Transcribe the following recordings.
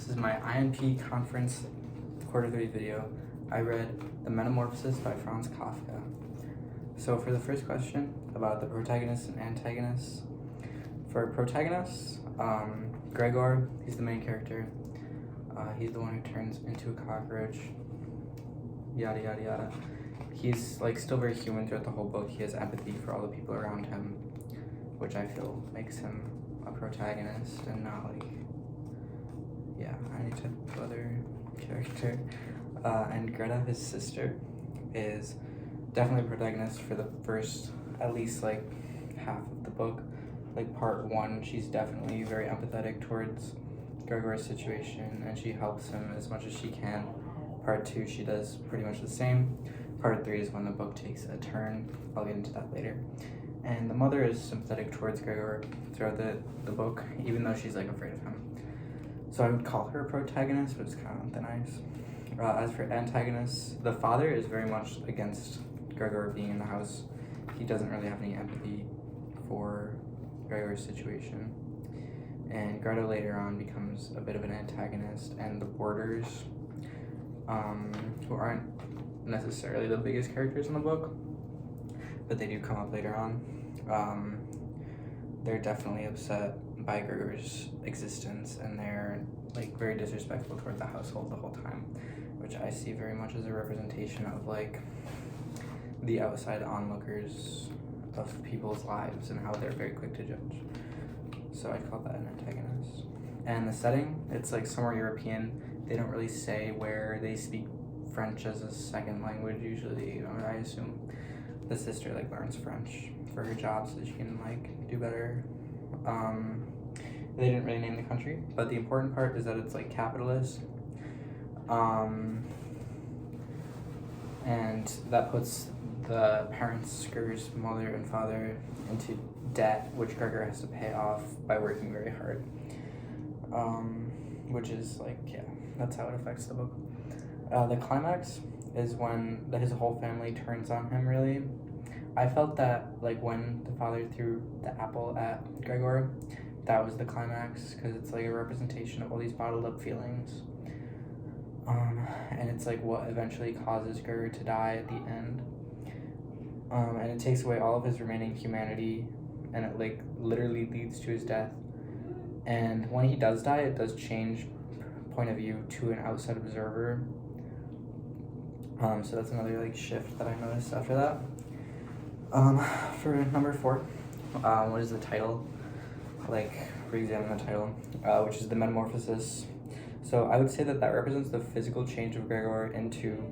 This is my INP conference Q3 video. I read The Metamorphosis by Franz Kafka. So for the first question about the protagonists and antagonists, for protagonists, Gregor, he's the main character. He's the one who turns into a cockroach, yada yada yada. He's like still very human throughout the whole book. He has empathy for all the people around him, which I feel makes him a protagonist and not like, yeah, any type of other character. And Greta, his sister, is definitely a protagonist for the first, at least like half of the book. Like part 1, she's definitely very empathetic towards Gregor's situation and she helps him as much as she can. Part 2, she does pretty much the same. Part 3 is when the book takes a turn. I'll get into that later. And the mother is sympathetic towards Gregor throughout the book, even though she's like afraid of him. So I would call her a protagonist, but it's kind of on thin ice. As for antagonists, the father is very much against Gregor being in the house. He doesn't really have any empathy for Gregor's situation. And Greta later on becomes a bit of an antagonist, and the boarders, who aren't necessarily the biggest characters in the book, but they do come up later on. They're definitely upset by Gregor's existence, and they're like very disrespectful toward the household the whole time, which I see very much as a representation of like the outside onlookers of people's lives and how they're very quick to judge. So I call that an antagonist. And the setting, it's like somewhere European. They don't really say where they speak French as a second language usually. I assume the sister like learns French for her job so that she can like do better. They didn't really name the country, but the important part is that it's like capitalist. And that puts the parents, Gregor's mother and father, into debt, which Gregor has to pay off by working very hard. Which is like, yeah, that's how it affects the book. The climax is when his whole family turns on him, really. I felt that like when the father threw the apple at Gregor, that was the climax, because it's like a representation of all these bottled up feelings. And it's like what eventually causes Gregor to die at the end. And it takes away all of his remaining humanity, and it like literally leads to his death. And when he does die, it does change point of view to an outside observer. So that's another like shift that I noticed after that. For number 4, what is the title? Like, re-examine the title, which is The Metamorphosis. So I would say that represents the physical change of Gregor into,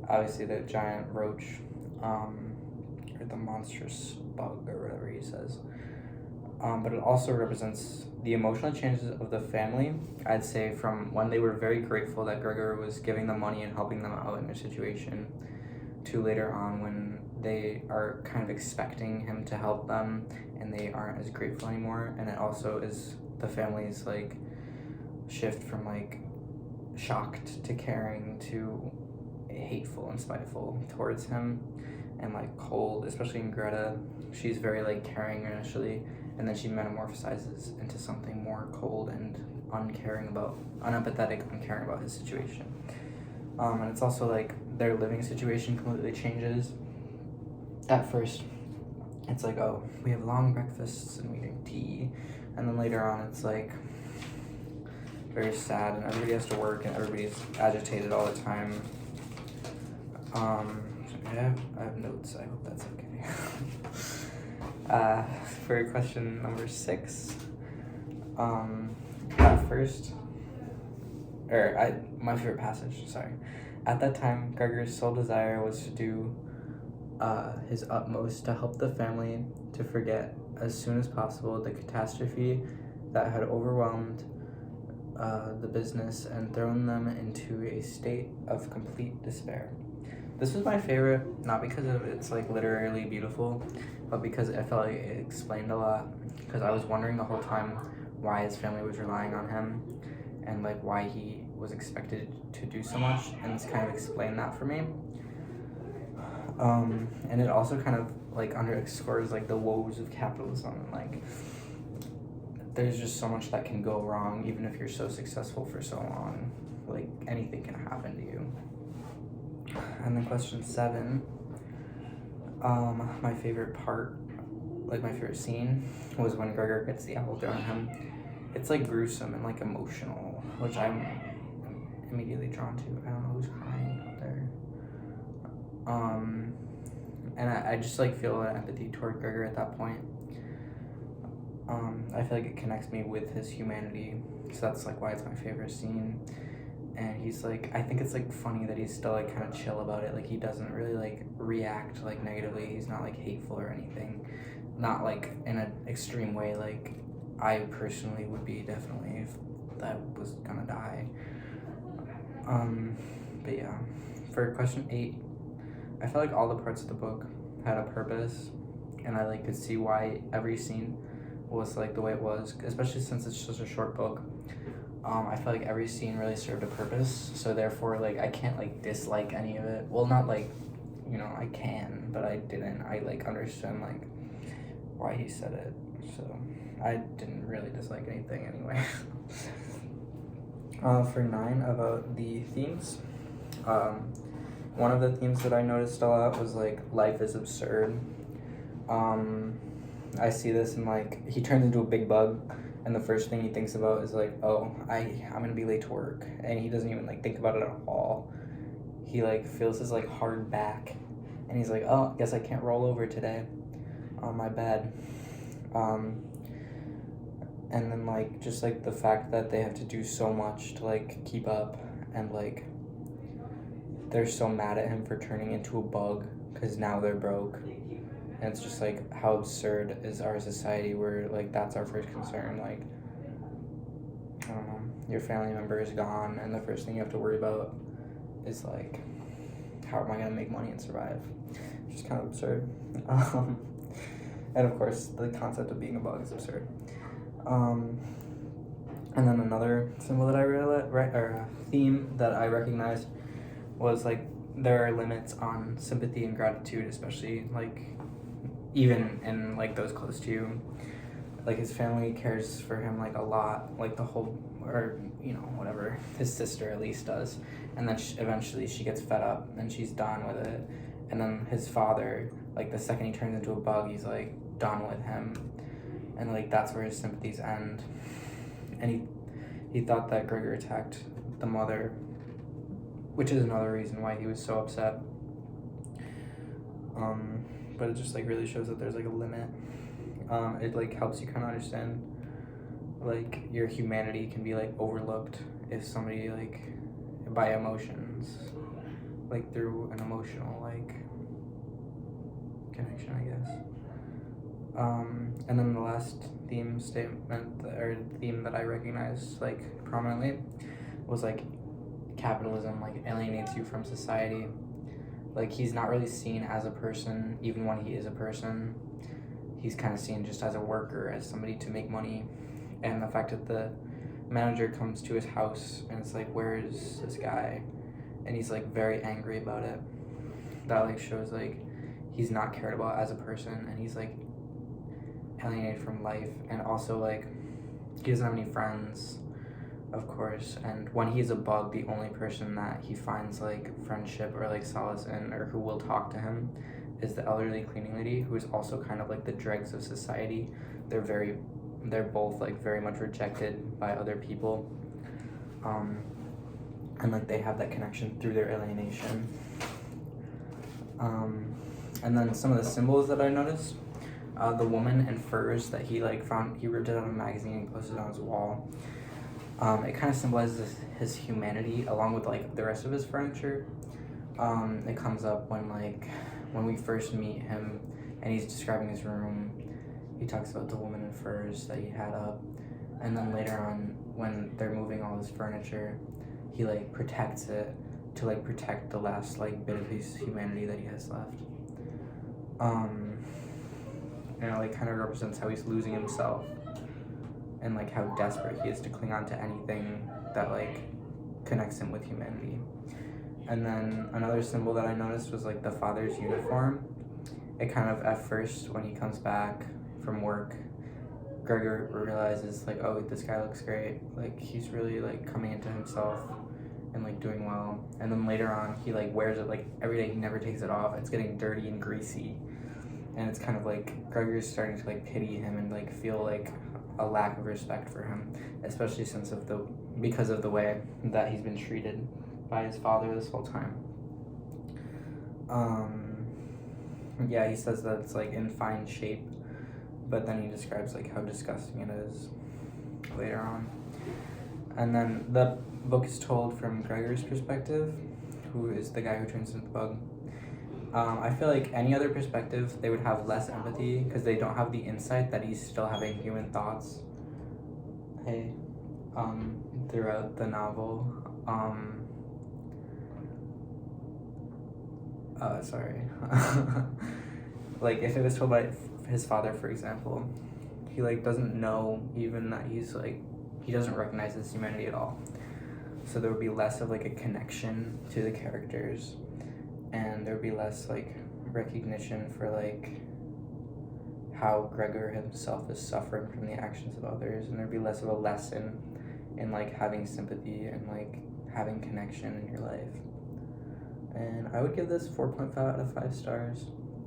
obviously, the giant roach, or the monstrous bug, or whatever he says. But it also represents the emotional changes of the family, I'd say, from when they were very grateful that Gregor was giving them money and helping them out in their situation, to later on when they are kind of expecting him to help them and they aren't as grateful anymore. And it also is the family's like shift from like shocked to caring to hateful and spiteful towards him, and like cold, especially in Greta. She's very like caring initially, and then she metamorphosizes into something more cold and unempathetic, uncaring about his situation. And it's also like their living situation completely changes. At first, it's like, oh, we have long breakfasts and we drink tea, and then later on it's like very sad and everybody has to work and everybody's agitated all the time. Yeah, I have notes, I hope that's okay. For question number 6, at first, my favorite passage, sorry. At that time, Gregor's sole desire was to do his utmost to help the family to forget as soon as possible the catastrophe that had overwhelmed the business and thrown them into a state of complete despair. This was my favorite, not because of it's like literally beautiful, but because I felt like it explained a lot, because I was wondering the whole time why his family was relying on him and like why he was expected to do so much, and this kind of explained that for me. And it also kind of like underscores like the woes of capitalism, like there's just so much that can go wrong, even if you're so successful for so long. Like, anything can happen to you. And then question 7, my favorite part, like my favorite scene, was when Gregor gets the apple thrown at him. It's like gruesome and like emotional, which I'm immediately drawn to. I don't know who's crying out there. And I just like feel empathy toward Gregor at that point. I feel like it connects me with his humanity, so that's like why it's my favorite scene. And he's like, I think it's like funny that he's still like kind of chill about it. Like, he doesn't really like react like negatively. He's not like hateful or anything, not like in an extreme way like I personally would be, definitely, if that was gonna die. But yeah, for question 8, I felt like all the parts of the book had a purpose, and I like could see why every scene was like the way it was, especially since it's just a short book. I feel like every scene really served a purpose, so therefore like I can't like dislike any of it. Well, not like, you know, I can, but I didn't. I like understand like why he said it, so I didn't really dislike anything anyway. For 9, about the themes, one of the themes that I noticed a lot was like life is absurd. I see this in like, he turns into a big bug, and the first thing he thinks about is like, oh, I'm gonna be late to work, and he doesn't even like think about it at all. He like feels his like hard back, and he's like, oh, I guess I can't roll over today, my bad. And then like just like the fact that they have to do so much to like keep up, and like they're so mad at him for turning into a bug because now they're broke. And it's just like, how absurd is our society where like that's our first concern. Like, I don't know, your family member is gone, and the first thing you have to worry about is like, how am I gonna make money and survive? Which is kind of absurd. And of course the concept of being a bug is absurd. And then another symbol that I realized, or theme that I recognized, was like there are limits on sympathy and gratitude, especially like even in like those close to you. Like, his family cares for him like a lot, like the whole, or you know, whatever, his sister at least does, and then eventually she gets fed up and she's done with it. And then his father, like the second he turns into a bug, he's like done with him, and like that's where his sympathies end. And he thought that Gregor attacked the mother, which is another reason why he was so upset. But it just like really shows that there's like a limit. It like helps you kind of understand like your humanity can be like overlooked if somebody like by emotions, like through an emotional like connection, I guess. And then the last theme that I recognized like prominently was like capitalism like alienates you from society. Like, he's not really seen as a person, even when he is a person. He's kind of seen just as a worker, as somebody to make money. And the fact that the manager comes to his house and it's like, where is this guy? And he's like very angry about it. That like shows like he's not cared about as a person, and he's like alienated from life. And also like he doesn't have any friends, of course, and when he's a bug, the only person that he finds like friendship or like solace in, or who will talk to him, is the elderly cleaning lady, who is also kind of like the dregs of society. They're both like very much rejected by other people, and like they have that connection through their alienation. And then some of the symbols that I noticed, the woman in furs that he like found, he ripped it out of a magazine and posted it on his wall. It kind of symbolizes his humanity along with like the rest of his furniture. It comes up when we first meet him and he's describing his room. He talks about the woman in furs that he had up, and then later on when they're moving all his furniture, he like protects it to like protect the last like bit of his humanity that he has left. And it like kind of represents how he's losing himself, and like how desperate he is to cling on to anything that like connects him with humanity. And then another symbol that I noticed was like the father's uniform. It kind of, at first when he comes back from work, Gregor realizes like, oh, this guy looks great, like he's really like coming into himself and like doing well. And then later on he like wears it like every day, he never takes it off. It's getting dirty and greasy, and it's kind of like Gregor's starting to like pity him and like feel like a lack of respect for him, especially because of the way that he's been treated by his father this whole time. Yeah, he says that it's like in fine shape, but then he describes like how disgusting it is later on. And then the book is told from Gregor's perspective, who is the guy who turns into the bug. I feel like any other perspective, they would have less empathy because they don't have the insight that he's still having human thoughts. Throughout the novel. Sorry. Like if it was told by his father, for example, he like doesn't know even that he's like, he doesn't recognize his humanity at all. So there would be less of like a connection to the characters, and there would be less like recognition for like how Gregor himself is suffering from the actions of others, and there'd be less of a lesson in like having sympathy and like having connection in your life. And I would give this 4.5 out of 5 stars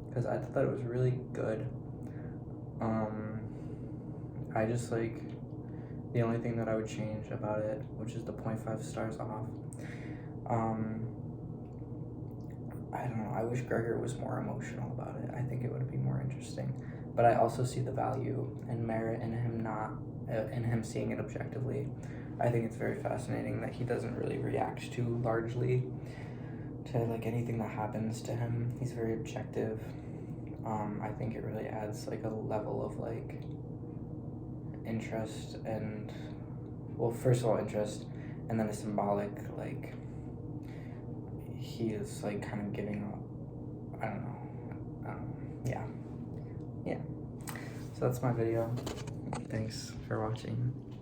because I thought it was really good. I just like, the only thing that I would change about it, which is the 0.5 stars off, I don't know, I wish Gregor was more emotional about it. I think it would be more interesting. But I also see the value and merit in him seeing it objectively. I think it's very fascinating that he doesn't really react too largely to like anything that happens to him. He's very objective. I think it really adds like a level of like interest and, well, first of all interest, and then a symbolic like he is like kind of giving up. I don't know. Yeah. So that's my video. Thanks for watching.